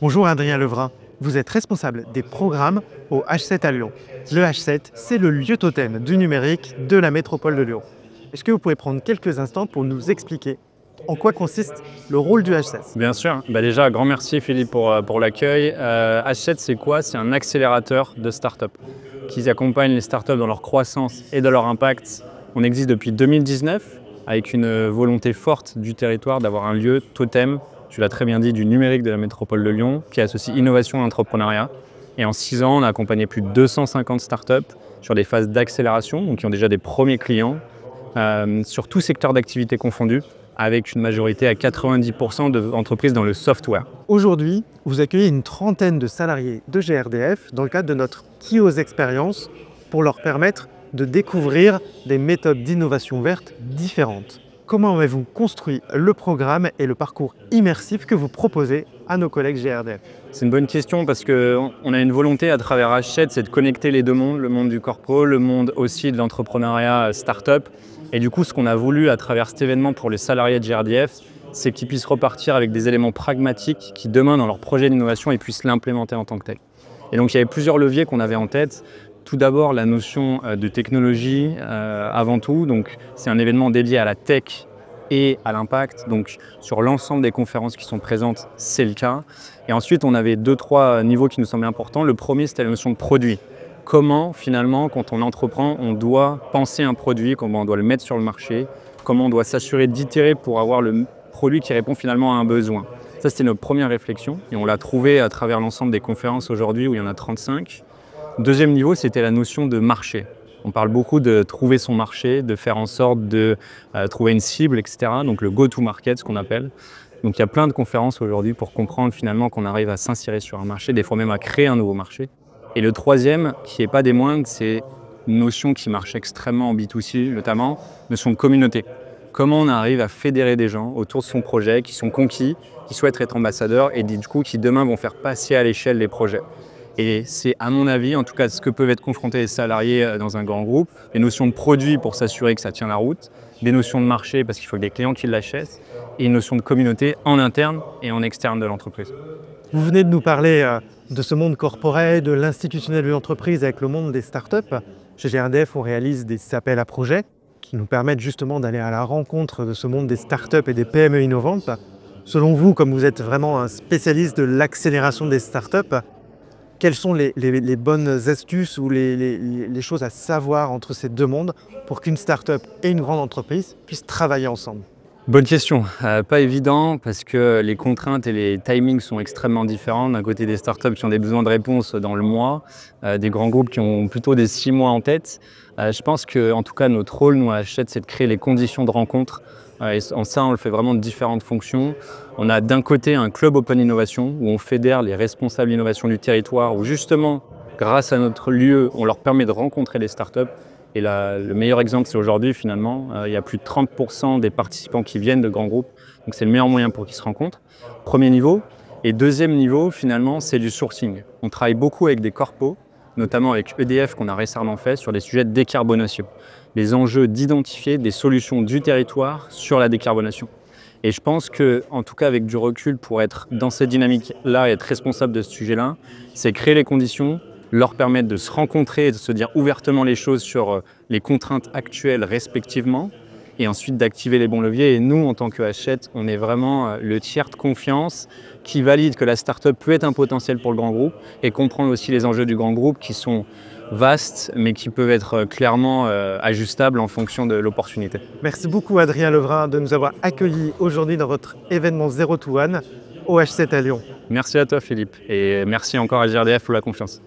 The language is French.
Bonjour Adrien Levrin, vous êtes responsable des programmes au H7 à Lyon. Le H7, c'est le lieu totem du numérique de la métropole de Lyon. Est-ce que vous pouvez prendre quelques instants pour nous expliquer en quoi consiste le rôle du H7? Bien sûr. Déjà, grand merci Philippe pour l'accueil. H7, c'est quoi? C'est un accélérateur de start-up qui accompagne les start-up dans leur croissance et dans leur impact. On existe depuis 2019 avec une volonté forte du territoire d'avoir un lieu totem, tu l'as très bien dit, du numérique de la métropole de Lyon, qui associe innovation et entrepreneuriat. Et en 6 ans, on a accompagné plus de 250 startups sur des phases d'accélération, donc qui ont déjà des premiers clients, sur tout secteur d'activité confondu, avec une majorité à 90% d'entreprises dans le software. Aujourd'hui, vous accueillez une trentaine de salariés de GRDF dans le cadre de notre Kiosk Experience pour leur permettre de découvrir des méthodes d'innovation verte différentes. Comment avez-vous construit le programme et le parcours immersif que vous proposez à nos collègues GRDF? C'est une bonne question parce qu'on a une volonté à travers H7, c'est de connecter les deux mondes, le monde du corpo, le monde aussi de l'entrepreneuriat start-up. Et du coup, ce qu'on a voulu à travers cet événement pour les salariés de GRDF, c'est qu'ils puissent repartir avec des éléments pragmatiques qui demain, dans leur projet d'innovation, ils puissent l'implémenter en tant que tel. Et donc, il y avait plusieurs leviers qu'on avait en tête. Tout d'abord, la notion de technologie avant tout. Donc, c'est un événement dédié à la tech et à l'impact. Donc, sur l'ensemble des conférences qui sont présentes, c'est le cas. Et ensuite, on avait 2-3 niveaux qui nous semblaient importants. Le premier, c'était la notion de produit. Comment, finalement, quand on entreprend, on doit penser un produit, comment on doit le mettre sur le marché, comment on doit s'assurer d'itérer pour avoir le produit qui répond finalement à un besoin. Ça, c'était notre première réflexion et on l'a trouvé à travers l'ensemble des conférences aujourd'hui où il y en a 35. Deuxième niveau, c'était la notion de marché. On parle beaucoup de trouver son marché, de faire en sorte de trouver une cible, etc. Donc le go-to-market, ce qu'on appelle. Donc il y a plein de conférences aujourd'hui pour comprendre finalement qu'on arrive à s'insérer sur un marché, des fois même à créer un nouveau marché. Et le troisième, qui n'est pas des moindres, c'est une notion qui marche extrêmement en B2C, notamment, notion de communauté. Comment on arrive à fédérer des gens autour de son projet, qui sont conquis, qui souhaitent être ambassadeurs et du coup qui demain vont faire passer à l'échelle les projets. Et c'est à mon avis, en tout cas, ce que peuvent être confrontés les salariés dans un grand groupe, les notions de produits pour s'assurer que ça tient la route, des notions de marché parce qu'il faut que des clients qui l'achètent, et une notion de communauté en interne et en externe de l'entreprise. Vous venez de nous parler de ce monde corporel, de l'institutionnel de l'entreprise avec le monde des startups. Chez GRDF, on réalise des appels à projets qui nous permettent justement d'aller à la rencontre de ce monde des startups et des PME innovantes. Selon vous, comme vous êtes vraiment un spécialiste de l'accélération des startups, quelles sont les bonnes astuces ou les choses à savoir entre ces deux mondes pour qu'une startup et une grande entreprise puissent travailler ensemble? Bonne question. Pas évident parce que les contraintes et les timings sont extrêmement différents. D'un côté, des startups qui ont des besoins de réponse dans le mois, des grands groupes qui ont plutôt des 6 mois en tête. Je pense qu'en tout cas, notre rôle, nous, à H7, c'est de créer les conditions de rencontre. Et en ça, on le fait vraiment de différentes fonctions. On a d'un côté un club Open Innovation où on fédère les responsables d'innovation du territoire, où justement, grâce à notre lieu, on leur permet de rencontrer les startups. Et le meilleur exemple, c'est aujourd'hui, finalement, il y a plus de 30% des participants qui viennent de grands groupes. Donc, c'est le meilleur moyen pour qu'ils se rencontrent. Premier niveau. Et deuxième niveau, finalement, c'est du sourcing. On travaille beaucoup avec des corpos, notamment avec EDF qu'on a récemment fait sur des sujets de décarbonation. Les enjeux d'identifier des solutions du territoire sur la décarbonation. Et je pense que, en tout cas, avec du recul, pour être dans cette dynamique-là et être responsable de ce sujet-là, c'est créer les conditions, leur permettre de se rencontrer et de se dire ouvertement les choses sur les contraintes actuelles respectivement et ensuite d'activer les bons leviers. Et nous, en tant que H7, on est vraiment le tiers de confiance qui valide que la start-up peut être un potentiel pour le grand groupe et comprendre aussi les enjeux du grand groupe qui sont vastes mais qui peuvent être clairement ajustables en fonction de l'opportunité. Merci beaucoup Adrien Levrin de nous avoir accueillis aujourd'hui dans votre événement Zero to One au H7 à Lyon. Merci à toi Philippe et merci encore à GRDF pour la confiance.